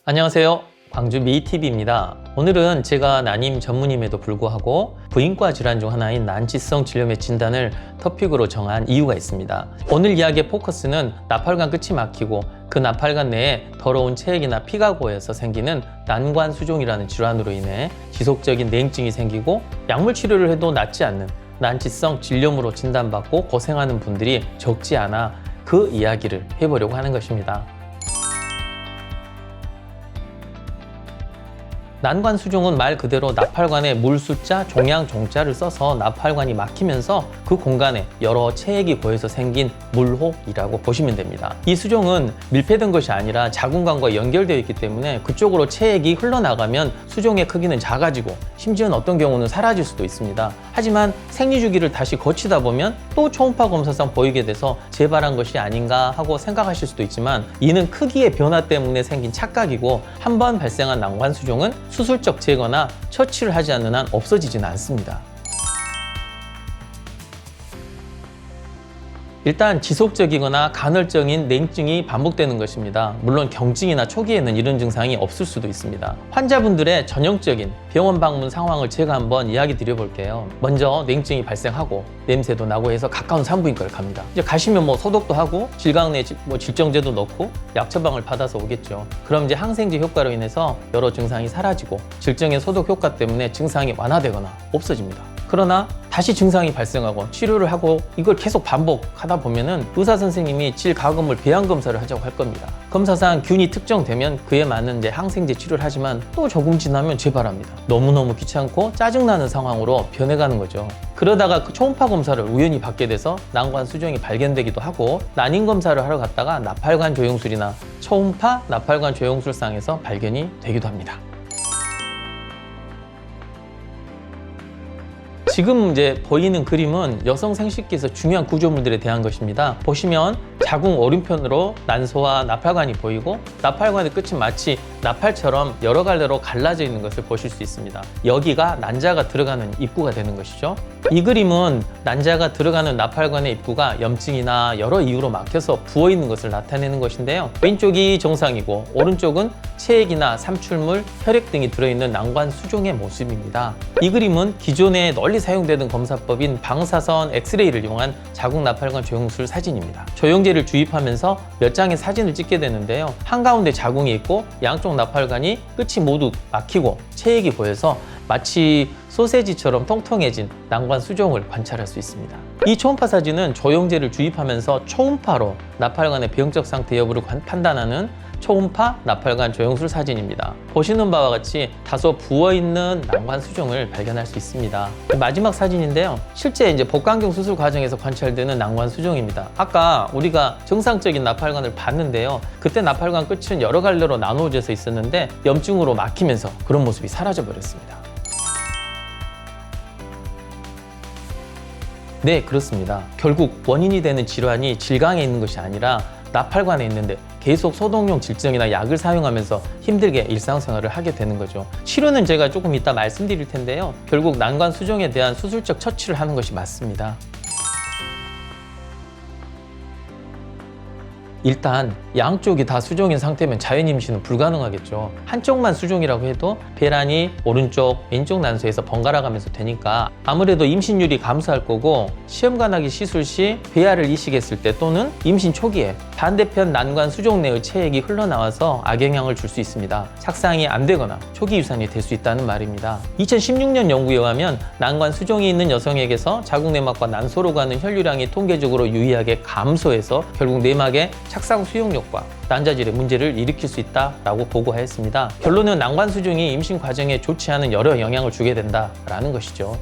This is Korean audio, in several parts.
안녕하세요. 광주 미TV입니다. 오늘은 제가 난임 전문임에도 불구하고 부인과 질환 중 하나인 난치성 질염의 진단을 토픽으로 정한 이유가 있습니다. 오늘 이야기의 포커스는 나팔관 끝이 막히고 그 나팔관 내에 더러운 체액이나 피가 고여서 생기는 난관수종이라는 질환으로 인해 지속적인 냉증이 생기고 약물 치료를 해도 낫지 않는 난치성 질염으로 진단받고 고생하는 분들이 적지 않아 그 이야기를 해보려고 하는 것입니다. 난관수종은 말 그대로 나팔관에 물수자, 종양, 종자를 써서 나팔관이 막히면서 그 공간에 여러 체액이 고여서 생긴 물혹이라고 보시면 됩니다. 이 수종은 밀폐된 것이 아니라 자궁관과 연결되어 있기 때문에 그쪽으로 체액이 흘러나가면 수종의 크기는 작아지고 심지어는 어떤 경우는 사라질 수도 있습니다. 하지만 생리주기를 다시 거치다 보면 또 초음파 검사상 보이게 돼서 재발한 것이 아닌가 하고 생각하실 수도 있지만 이는 크기의 변화 때문에 생긴 착각이고 한 번 발생한 난관수종은 수술적 제거나 처치를 하지 않는 한 없어지지는 않습니다. 일단 지속적이거나 간헐적인 냉증이 반복되는 것입니다. 물론 경증이나 초기에는 이런 증상이 없을 수도 있습니다. 환자분들의 전형적인 병원 방문 상황을 제가 한번 이야기 드려볼게요. 먼저 냉증이 발생하고 냄새도 나고 해서 가까운 산부인과를 갑니다. 이제 가시면 소독도 하고 질광내 질정제도 넣고 약 처방을 받아서 오겠죠. 그럼 이제 항생제 효과로 인해서 여러 증상이 사라지고 질정의 소독 효과 때문에 증상이 완화되거나 없어집니다. 그러나 다시 증상이 발생하고 치료를 하고 이걸 계속 반복하다 보면은 의사 선생님이 질가금을 배양 검사를 하자고 할 겁니다. 검사상 균이 특정되면 그에 맞는 이제 항생제 치료를 하지만 또 조금 지나면 재발합니다. 너무너무 귀찮고 짜증나는 상황으로 변해가는 거죠. 그러다가 그 초음파 검사를 우연히 받게 돼서 난관수종이 발견되기도 하고 난임 검사를 하러 갔다가 나팔관 조영술이나 초음파 나팔관 조영술상에서 발견이 되기도 합니다. 지금 이제 보이는 그림은 여성 생식기에서 중요한 구조물들에 대한 것입니다. 보시면 자궁 오른편으로 난소와 나팔관이 보이고 나팔관의 끝이 마치 나팔처럼 여러 갈래로 갈라져 있는 것을 보실 수 있습니다. 여기가 난자가 들어가는 입구가 되는 것이죠. 이 그림은 난자가 들어가는 나팔관의 입구가 염증이나 여러 이유로 막혀서 부어 있는 것을 나타내는 것인데요. 왼쪽이 정상이고 오른쪽은 체액이나 삼출물, 혈액 등이 들어있는 난관수종의 모습입니다. 이 그림은 기존에 널리 사용되는 검사법인 방사선 엑스레이를 이용한 자궁 나팔관 조영술 사진입니다. 조영제를 주입하면서 몇 장의 사진을 찍게 되는데요. 한가운데 자궁이 있고 양쪽 나팔관이 끝이 모두 막히고 체액이 보여서 마치 소세지처럼 통통해진 난관수종을 관찰할 수 있습니다. 이 초음파 사진은 조영제를 주입하면서 초음파로 나팔관의 병적 상태 여부를 판단하는 초음파 나팔관 조영술 사진입니다. 보시는 바와 같이 다소 부어있는 난관수종을 발견할 수 있습니다. 마지막 사진인데요. 실제 이제 복강경 수술 과정에서 관찰되는 난관수종입니다. 아까 우리가 정상적인 나팔관을 봤는데요. 그때 나팔관 끝은 여러 갈래로 나누어져 있었는데 염증으로 막히면서 그런 모습이 사라져 버렸습니다. 네, 그렇습니다. 결국 원인이 되는 질환이 질강에 있는 것이 아니라 나팔관에 있는데 계속 소독용 질정이나 약을 사용하면서 힘들게 일상생활을 하게 되는 거죠. 치료는 제가 조금 이따 말씀드릴 텐데요. 결국 난관수종에 대한 수술적 처치를 하는 것이 맞습니다. 일단 양쪽이 다 수종인 상태면 자연 임신은 불가능하겠죠. 한쪽만 수종이라고 해도 배란이 오른쪽, 왼쪽 난소에서 번갈아 가면서 되니까 아무래도 임신율이 감소할 거고 시험관하기 시술 시 배아를 이식했을 때 또는 임신 초기에 반대편 난관 수종 내의 체액이 흘러나와서 악영향을 줄 수 있습니다. 착상이 안 되거나 초기 유산이 될 수 있다는 말입니다. 2016년 연구에 의하면 난관 수종이 있는 여성에게서 자궁 내막과 난소로 가는 혈류량이 통계적으로 유의하게 감소해서 결국 내막의 착상 수용력과 난자질의 문제를 일으킬 수 있다라고 보고하였습니다. 결론은 난관수종이 임신 과정에 좋지 않은 여러 영향을 주게 된다라는 것이죠.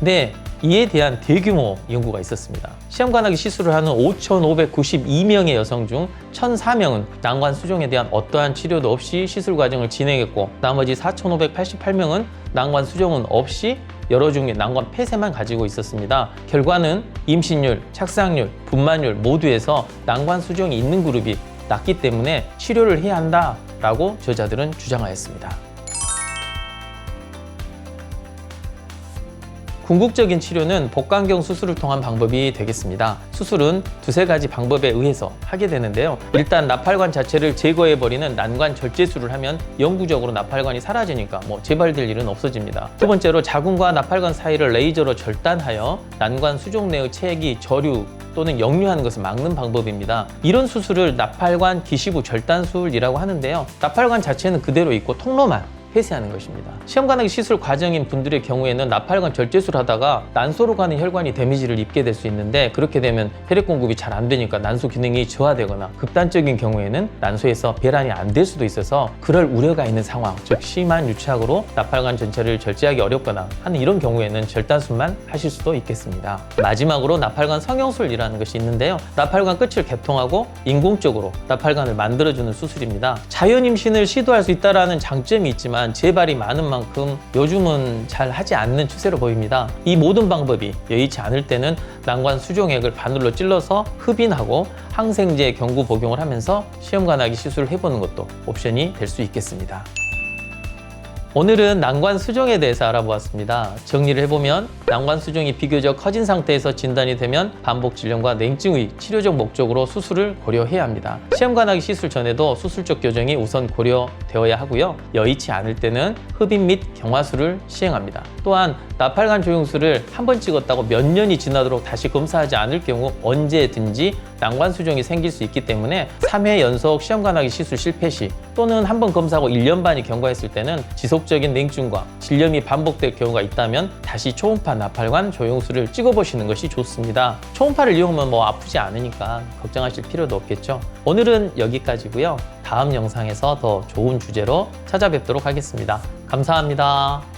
네, 이에 대한 대규모 연구가 있었습니다. 시험관하기 시술을 하는 5,592명의 여성 중 1,004명은 난관수종에 대한 어떠한 치료도 없이 시술 과정을 진행했고 나머지 4,588명은 난관수종은 없이 여러 종류의 난관 폐쇄만 가지고 있었습니다. 결과는 임신율, 착상률, 분만율 모두에서 난관수종이 있는 그룹이 낮기 때문에 치료를 해야 한다라고 저자들은 주장하였습니다. 궁극적인 치료는 복강경 수술을 통한 방법이 되겠습니다. 수술은 두세 가지 방법에 의해서 하게 되는데요. 일단 나팔관 자체를 제거해버리는 난관 절제술을 하면 영구적으로 나팔관이 사라지니까 재발될 일은 없어집니다. 두 번째로 자궁과 나팔관 사이를 레이저로 절단하여 난관 수종 내의 체액이 저류 또는 역류하는 것을 막는 방법입니다. 이런 수술을 나팔관 기시부 절단술이라고 하는데요. 나팔관 자체는 그대로 있고 통로만 폐쇄하는 것입니다. 시험관하기 시술 과정인 분들의 경우에는 나팔관 절제술을 하다가 난소로 가는 혈관이 데미지를 입게 될 수 있는데, 그렇게 되면 혈액 공급이 잘 안 되니까 난소 기능이 저하되거나 극단적인 경우에는 난소에서 배란이 안 될 수도 있어서 그럴 우려가 있는 상황, 즉 심한 유착으로 나팔관 전체를 절제하기 어렵거나 하는 이런 경우에는 절단술만 하실 수도 있겠습니다. 마지막으로 나팔관 성형술이라는 것이 있는데요. 나팔관 끝을 개통하고 인공적으로 나팔관을 만들어주는 수술입니다. 자연 임신을 시도할 수 있다는 장점이 있지만 재발이 많은 만큼 요즘은 잘 하지 않는 추세로 보입니다. 이 모든 방법이 여의치 않을 때는 난관 수종액을 바늘로 찔러서 흡인하고 항생제 경구 복용을 하면서 시험관하기 시술을 해보는 것도 옵션이 될 수 있겠습니다. 오늘은 난관 수종에 대해서 알아보았습니다. 정리를 해보면 난관 수종이 비교적 커진 상태에서 진단이 되면 반복 질염과 냉증의 치료적 목적으로 수술을 고려해야 합니다. 시험관하기 시술 전에도 수술적 교정이 우선 고려되어야 하고요. 여의치 않을 때는 흡인 및 경화술을 시행합니다. 또한 나팔관 조영술을 한 번 찍었다고 몇 년이 지나도록 다시 검사하지 않을 경우 언제든지 난관 수종이 생길 수 있기 때문에 3회 연속 시험관하기 시술 실패 시 또는 한 번 검사하고 1년 반이 경과했을 때는 지속적인 냉증과 질염이 반복될 경우가 있다면 다시 초음파 나팔관 조영술을 찍어보시는 것이 좋습니다. 초음파를 이용하면 아프지 않으니까 걱정하실 필요도 없겠죠. 오늘은 여기까지고요. 다음 영상에서 더 좋은 주제로 찾아뵙도록 하겠습니다. 감사합니다.